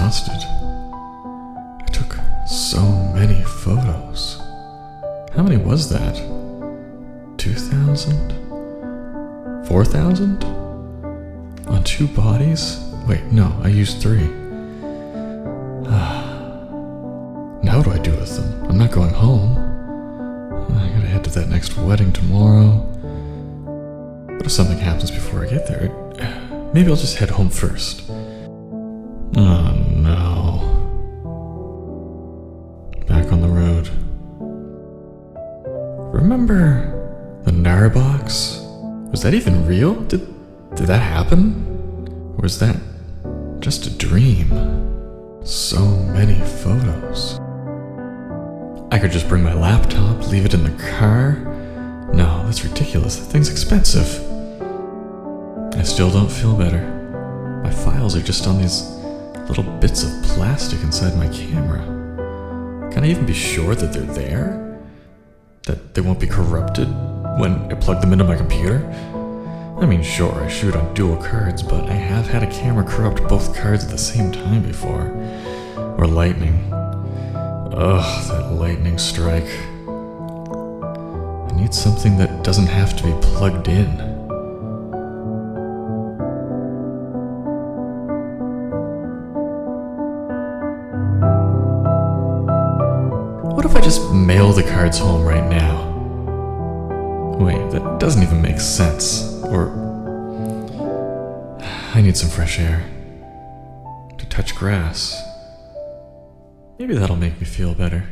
exhausted. I took so many photos. How many was that? 2,000? 4,000? On 2 bodies? Wait, no, I used 3. Now what do I do with them? I'm not going home. I gotta head to that next wedding tomorrow. What if something happens before I get there? Maybe I'll just head home first. Oh no. Back on the road. Remember the NAR box? Was that even real? Did that happen? Or was that just a dream? So many photos. I could just bring my laptop, leave it in the car. No, that's ridiculous. That thing's expensive. I still don't feel better. My files are just on these little bits of plastic inside my camera. Can I even be sure that they're there? That they won't be corrupted when I plug them into my computer? I mean, sure, I shoot on dual cards, but I have had a camera corrupt both cards at the same time before. Or lightning. Ugh, that lightning strike. I need something that doesn't have to be plugged in. What if I just mail the cards home right now? Wait, that doesn't even make sense. Or I need some fresh air. To touch grass. Maybe that'll make me feel better.